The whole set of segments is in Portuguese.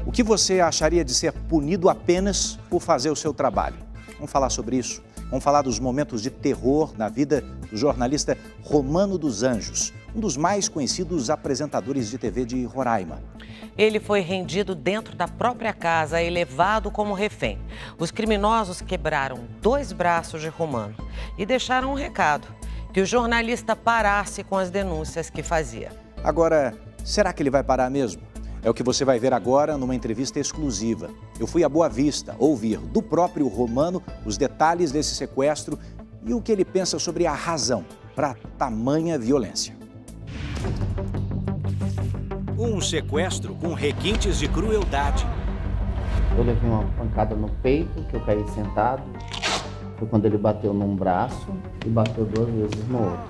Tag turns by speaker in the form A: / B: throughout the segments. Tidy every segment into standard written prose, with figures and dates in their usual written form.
A: O que você acharia de ser punido apenas por fazer o seu trabalho? Vamos falar sobre isso. Vamos falar dos momentos de terror na vida do jornalista Romano dos Anjos, um dos mais conhecidos apresentadores de TV de Roraima.
B: Ele foi rendido dentro da própria casa e levado como refém. Os criminosos quebraram 2 braços de Romano e deixaram um recado, que o jornalista parasse com as denúncias que fazia.
A: Agora, será que ele vai parar mesmo? É o que você vai ver agora numa entrevista exclusiva. Eu fui a Boa Vista ouvir do próprio Romano os detalhes desse sequestro e o que ele pensa sobre a razão para tamanha violência.
C: Um sequestro com requintes de crueldade.
D: Eu levei uma pancada no peito, que eu caí sentado. Foi quando ele bateu num braço e bateu 2 vezes no outro.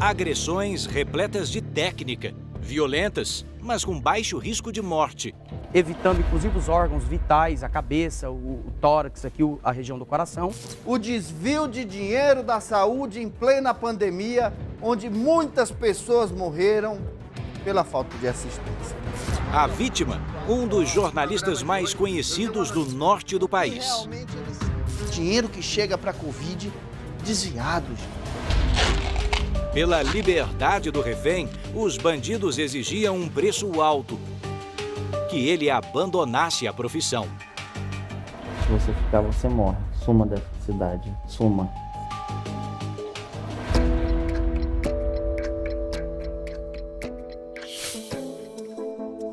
C: Agressões repletas de técnica, violentas, mas com baixo risco de morte.
E: Evitando inclusive os órgãos vitais, a cabeça, o tórax, aqui a região do coração.
F: O desvio de dinheiro da saúde em plena pandemia, onde muitas pessoas morreram pela falta de assistência.
C: A vítima, um dos jornalistas mais conhecidos do norte do país.
F: Dinheiro que chega para a Covid desviado.
C: Pela liberdade do refém, os bandidos exigiam um preço alto. Que ele abandonasse a profissão.
D: Se você ficar, você morre. Suma dessa cidade. Suma.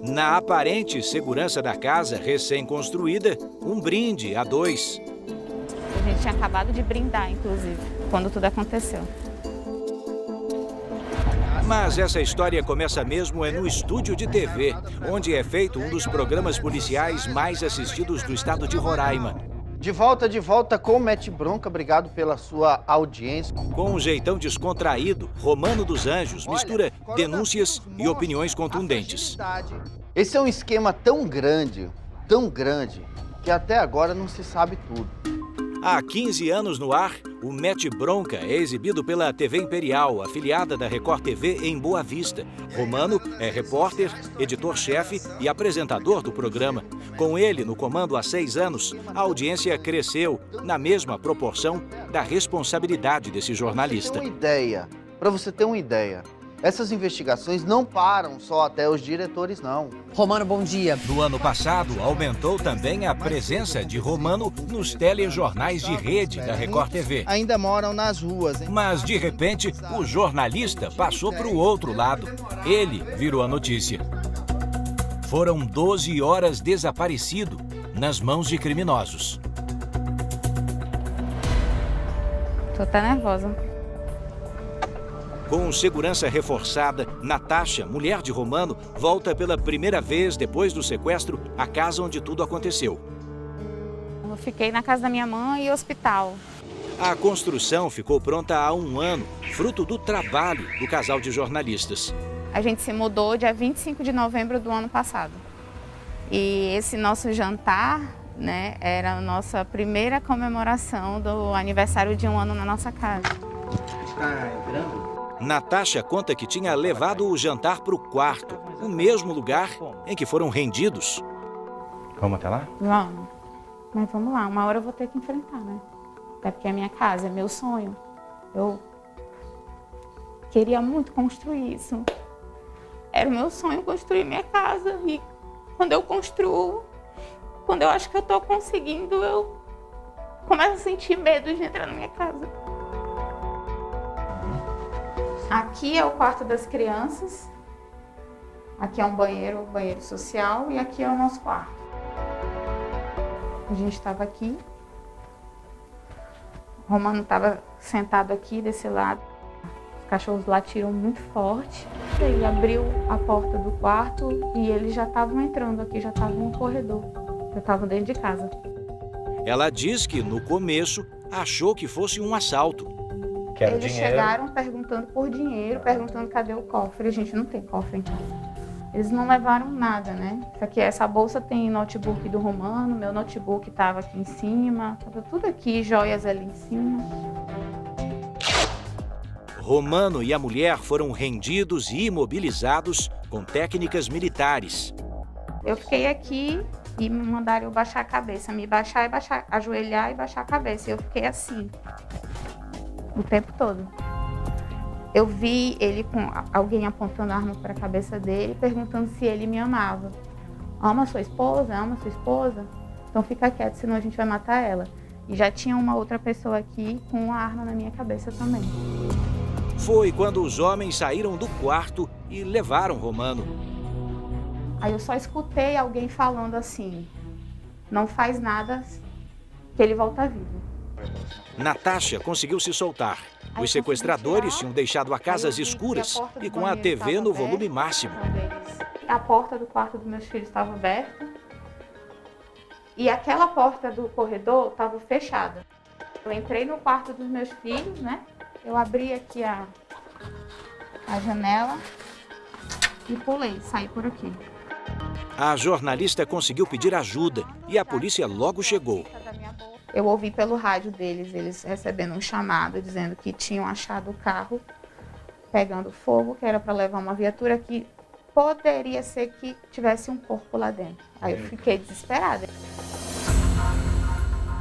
C: Na aparente segurança da casa recém-construída, um brinde a 2.
G: A gente tinha acabado de brindar, inclusive, quando tudo aconteceu.
C: Mas essa história começa mesmo no estúdio de TV, onde é feito um dos programas policiais mais assistidos do estado de Roraima.
F: De volta com o Mete Bronca, obrigado pela sua audiência.
C: Com um jeitão descontraído, Romano dos Anjos mistura denúncias e opiniões contundentes.
F: Esse é um esquema tão grande, que até agora não se sabe tudo.
C: Há 15 anos no ar, o Mete Bronca é exibido pela TV Imperial, afiliada da Record TV em Boa Vista. Romano é repórter, editor-chefe e apresentador do programa. Com ele no comando há 6 anos, a audiência cresceu na mesma proporção da responsabilidade desse jornalista.
F: Para você ter uma ideia, essas investigações não param só até os diretores, não.
B: Romano, bom dia.
C: No ano passado, aumentou também a presença de Romano nos telejornais de rede da Record TV.
F: Ainda moram nas ruas, hein?
C: Mas, de repente, o jornalista passou para o outro lado. Ele virou a notícia. Foram 12 horas desaparecido nas mãos de criminosos.
G: Tô até nervosa.
C: Com segurança reforçada, Natasha, mulher de Romano, volta pela primeira vez depois do sequestro à casa onde tudo aconteceu.
G: Eu fiquei na casa da minha mãe e hospital.
C: A construção ficou pronta há 1 ano, fruto do trabalho do casal de jornalistas.
G: A gente se mudou dia 25 de novembro do ano passado. E esse nosso jantar, né, era a nossa primeira comemoração do aniversário de 1 ano na nossa casa.
C: Natasha conta que tinha levado o jantar para o quarto, o mesmo lugar em que foram rendidos.
A: Vamos até lá?
G: Vamos. Mas vamos lá, uma hora eu vou ter que enfrentar, né? Até porque é minha casa, é meu sonho. Eu queria muito construir isso. Era o meu sonho construir minha casa. E quando eu construo, quando eu acho que eu estou conseguindo, eu começo a sentir medo de entrar na minha casa. Aqui é o quarto das crianças, aqui é um banheiro social e aqui é o nosso quarto. A gente estava aqui, o Romano estava sentado aqui desse lado, os cachorros latiram muito forte. Ele abriu a porta do quarto e eles já estavam entrando aqui, já estavam no corredor, já estavam dentro de casa.
C: Ela diz que no começo achou que fosse um assalto.
G: Eles chegaram perguntando por dinheiro, perguntando cadê o cofre. A gente não tem cofre em casa. Eles não levaram nada, né? Essa bolsa tem notebook do Romano, meu notebook estava aqui em cima, estava tudo aqui, joias ali em cima.
C: Romano e a mulher foram rendidos e imobilizados com técnicas militares.
G: Eu fiquei aqui e me mandaram eu baixar a cabeça, me baixar e baixar, ajoelhar e baixar a cabeça. Eu fiquei assim, o tempo todo. Eu vi ele com alguém apontando a arma para a cabeça dele, perguntando se ele me amava. Ama sua esposa? Ama sua esposa? Então fica quieto, senão a gente vai matar ela. E já tinha uma outra pessoa aqui com uma arma na minha cabeça também.
C: Foi quando os homens saíram do quarto e levaram Romano.
G: Aí eu só escutei alguém falando assim, não faz nada que ele volta vivo.
C: Natasha conseguiu se soltar. Os sequestradores tinham deixado a casa às escuras e com a TV no volume máximo.
G: A porta do quarto dos meus filhos estava aberta e aquela porta do corredor estava fechada. Eu entrei no quarto dos meus filhos, né? Eu abri aqui a janela e pulei, saí por aqui.
C: A jornalista conseguiu pedir ajuda e a polícia logo chegou.
G: Eu ouvi pelo rádio deles, eles recebendo um chamado dizendo que tinham achado o carro pegando fogo, que era para levar uma viatura que poderia ser que tivesse um corpo lá dentro. Aí eu fiquei desesperada.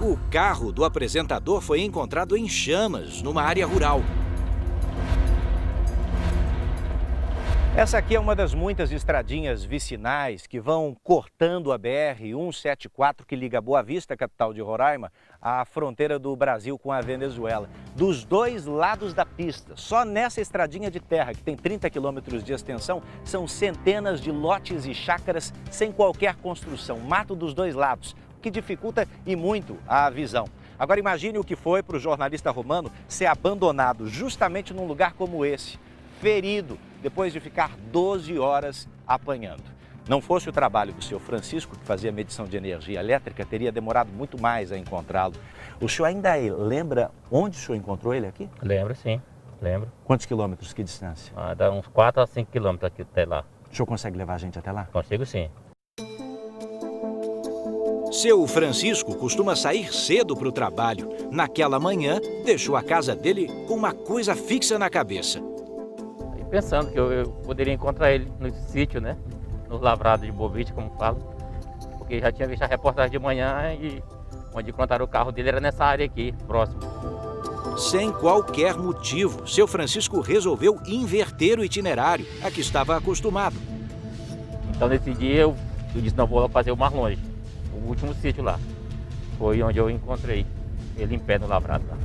C: O carro do apresentador foi encontrado em chamas numa área rural. Essa aqui é uma das muitas estradinhas vicinais que vão cortando a BR-174 que liga Boa Vista, capital de Roraima, à fronteira do Brasil com a Venezuela. Dos dois lados da pista, só nessa estradinha de terra, que tem 30 quilômetros de extensão, são centenas de lotes e chácaras sem qualquer construção, mato dos dois lados, o que dificulta e muito a visão. Agora imagine o que foi para o jornalista Romano ser abandonado justamente num lugar como esse, ferido, depois de ficar 12 horas apanhando. Não fosse o trabalho do senhor Francisco, que fazia medição de energia elétrica, teria demorado muito mais a encontrá-lo. O senhor ainda lembra onde o senhor encontrou ele aqui?
H: Lembro, sim. Lembro.
C: Quantos quilômetros, que distância?
H: Dá uns 4 a 5 quilômetros aqui até lá.
C: O senhor consegue levar a gente até lá?
H: Consigo, sim.
C: Seu Francisco costuma sair cedo para o trabalho. Naquela manhã, deixou a casa dele com uma coisa fixa na cabeça.
H: Pensando que eu poderia encontrar ele no sítio, né? Nos lavrados de Boa Vista, como falo. Porque já tinha visto a reportagem de manhã e onde encontraram o carro dele era nessa área aqui, próximo.
C: Sem qualquer motivo, seu Francisco resolveu inverter o itinerário a que estava acostumado.
H: Então nesse dia eu disse, não, vou fazer o mais longe. O último sítio lá. Foi onde eu encontrei ele em pé no lavrado lá.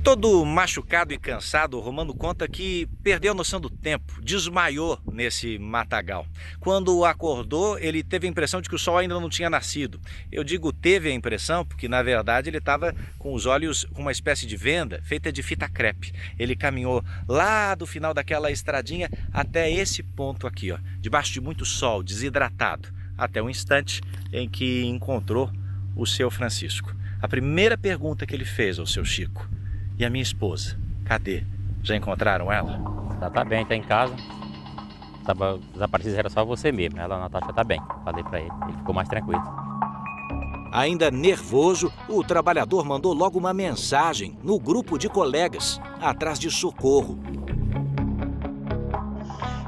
C: Todo machucado e cansado, o Romano conta que perdeu a noção do tempo, desmaiou nesse matagal. Quando acordou, ele teve a impressão de que o sol ainda não tinha nascido. Eu digo teve a impressão porque, na verdade, ele estava com os olhos com uma espécie de venda feita de fita crepe. Ele caminhou lá do final daquela estradinha até esse ponto aqui, ó, debaixo de muito sol, desidratado, até o instante em que encontrou o seu Francisco. A primeira pergunta que ele fez ao seu Chico: e a minha esposa, cadê? Já encontraram ela?
H: Ela tá bem, tá em casa. Tava desaparecida, era só você mesmo. Ela, a Natasha, tá bem. Falei pra ele, ele ficou mais tranquilo.
C: Ainda nervoso, o trabalhador mandou logo uma mensagem no grupo de colegas, atrás de socorro.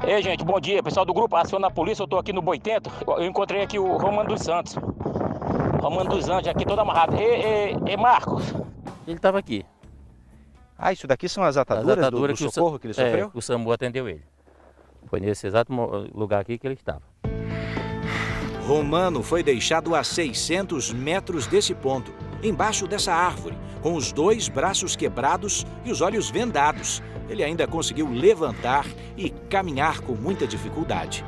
I: Ei, gente, bom dia. Pessoal do grupo, aciona a polícia, eu tô aqui no Boitento. Eu encontrei aqui o Romano dos Santos. Romano dos Anjos, aqui todo amarrado. Ei, Marcos.
H: Ele tava aqui.
C: Ah, isso daqui são as ataduras do socorro que ele sofreu?
H: O SAMU atendeu ele. Foi nesse exato lugar aqui que ele estava.
C: Romano foi deixado a 600 metros desse ponto, embaixo dessa árvore, com os dois braços quebrados e os olhos vendados. Ele ainda conseguiu levantar e caminhar com muita dificuldade.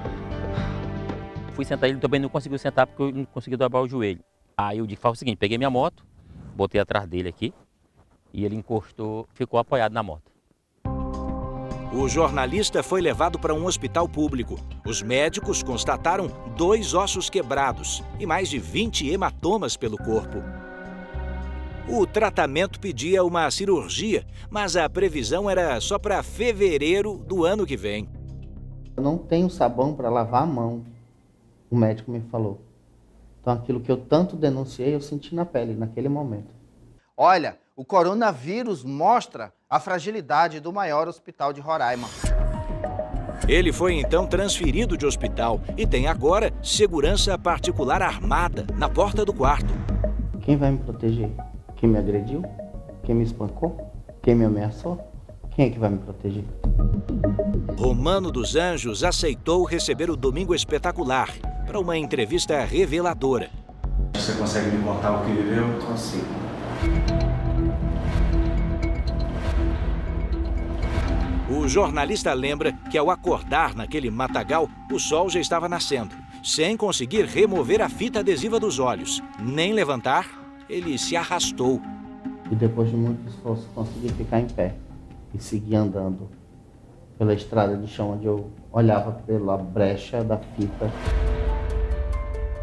H: Fui sentar, ele também não conseguiu sentar porque eu não consegui dobrar o joelho. Aí eu disse, faz o seguinte, peguei minha moto, botei atrás dele aqui, e ele encostou, ficou apoiado na moto.
C: O jornalista foi levado para um hospital público. Os médicos constataram 2 ossos quebrados e mais de 20 hematomas pelo corpo. O tratamento pedia uma cirurgia, mas a previsão era só para fevereiro do ano que vem.
D: Eu não tenho sabão para lavar a mão, o médico me falou. Então aquilo que eu tanto denunciei, eu senti na pele naquele momento.
F: Olha, o coronavírus mostra a fragilidade do maior hospital de Roraima.
C: Ele foi então transferido de hospital e tem agora segurança particular armada na porta do quarto.
D: Quem vai me proteger? Quem me agrediu? Quem me espancou? Quem me ameaçou? Quem é que vai me proteger?
C: Romano dos Anjos aceitou receber o Domingo Espetacular para uma entrevista reveladora.
A: Você consegue me contar o que viveu?
D: Consigo.
C: O jornalista lembra que ao acordar naquele matagal, o sol já estava nascendo. Sem conseguir remover a fita adesiva dos olhos, nem levantar, ele se arrastou.
D: E depois de muito esforço consegui ficar em pé e seguir andando pela estrada de chão onde eu olhava pela brecha da fita.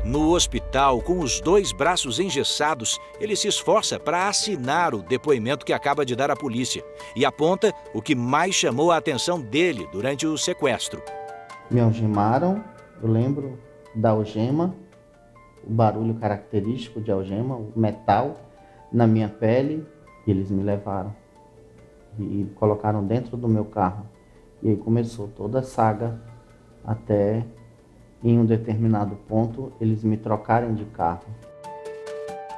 C: No hospital, com os 2 braços engessados, ele se esforça para assinar o depoimento que acaba de dar à polícia e aponta o que mais chamou a atenção dele durante o sequestro.
D: Me algemaram, eu lembro da algema, o barulho característico de algema, o metal na minha pele, e eles me levaram e colocaram dentro do meu carro. E aí começou toda a saga até, em um determinado ponto, eles me trocarem de carro.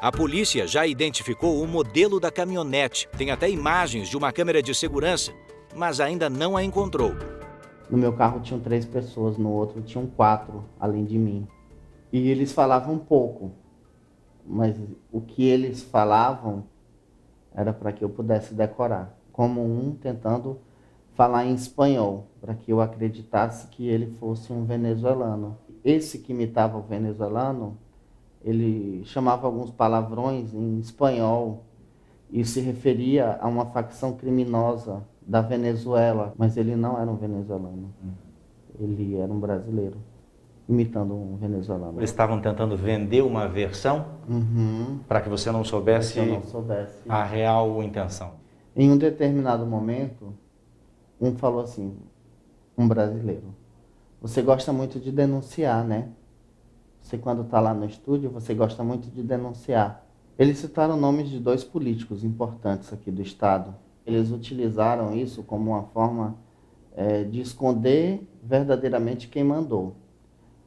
C: A polícia já identificou o modelo da caminhonete, tem até imagens de uma câmera de segurança, mas ainda não a encontrou.
D: No meu carro tinham 3 pessoas, no outro tinham 4, além de mim. E eles falavam pouco, mas o que eles falavam era para que eu pudesse decorar. Como um tentando falar em espanhol, para que eu acreditasse que ele fosse um venezuelano. Esse que imitava o venezuelano, ele chamava alguns palavrões em espanhol e se referia a uma facção criminosa da Venezuela, mas ele não era um venezuelano. Ele era um brasileiro, imitando um venezuelano.
A: Eles estavam tentando vender uma versão para que você não soubesse, a real intenção.
D: Em um determinado momento, um falou assim, um brasileiro: você gosta muito de denunciar, né? Você, quando está lá no estúdio, você gosta muito de denunciar. Eles citaram nomes de 2 políticos importantes aqui do estado. Eles utilizaram isso como uma forma de esconder verdadeiramente quem mandou.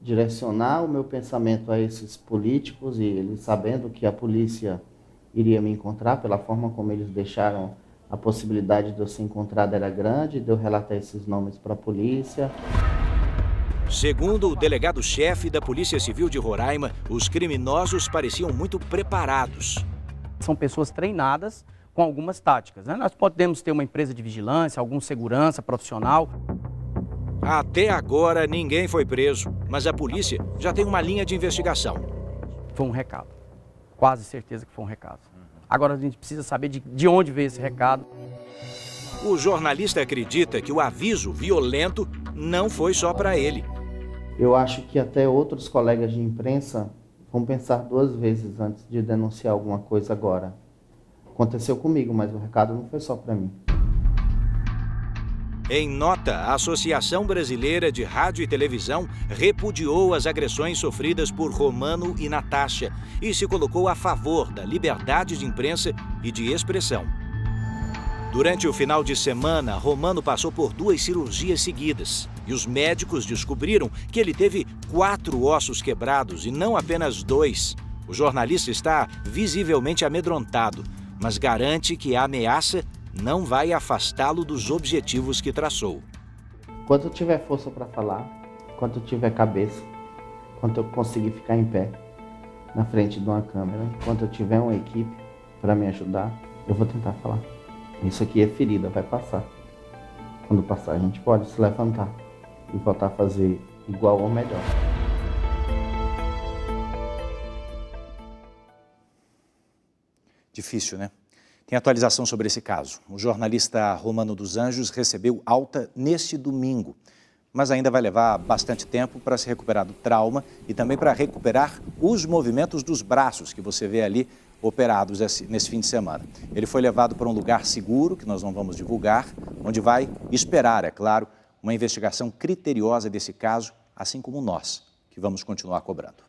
D: Direcionar o meu pensamento a esses políticos, e eles sabendo que a polícia iria me encontrar, pela forma como eles deixaram a possibilidade de eu ser encontrado era grande, de eu relatar esses nomes para a polícia.
C: Segundo o delegado-chefe da Polícia Civil de Roraima, os criminosos pareciam muito preparados.
E: São pessoas treinadas com algumas táticas, né? Nós podemos ter uma empresa de vigilância, algum segurança profissional.
C: Até agora ninguém foi preso, mas a polícia já tem uma linha de investigação.
E: Foi um recado, quase certeza que foi um recado. Agora a gente precisa saber de onde veio esse recado.
C: O jornalista acredita que o aviso violento não foi só para ele.
D: Eu acho que até outros colegas de imprensa vão pensar 2 vezes antes de denunciar alguma coisa agora. Aconteceu comigo, mas o recado não foi só para mim.
C: Em nota, a Associação Brasileira de Rádio e Televisão repudiou as agressões sofridas por Romano e Natasha e se colocou a favor da liberdade de imprensa e de expressão. Durante o final de semana, Romano passou por 2 cirurgias seguidas e os médicos descobriram que ele teve 4 ossos quebrados e não apenas 2. O jornalista está visivelmente amedrontado, mas garante que a ameaça não vai afastá-lo dos objetivos que traçou.
D: Quando eu tiver força para falar, quando eu tiver cabeça, quando eu conseguir ficar em pé na frente de uma câmera, quando eu tiver uma equipe para me ajudar, eu vou tentar falar. Isso aqui é ferida, vai passar. Quando passar, a gente pode se levantar e voltar a fazer igual ou melhor.
A: Difícil, né? Tem atualização sobre esse caso. O jornalista Romano dos Anjos recebeu alta neste domingo, mas ainda vai levar bastante tempo para se recuperar do trauma e também para recuperar os movimentos dos braços que você vê ali operados nesse fim de semana. Ele foi levado para um lugar seguro, que nós não vamos divulgar, onde vai esperar, é claro, uma investigação criteriosa desse caso, assim como nós, que vamos continuar cobrando.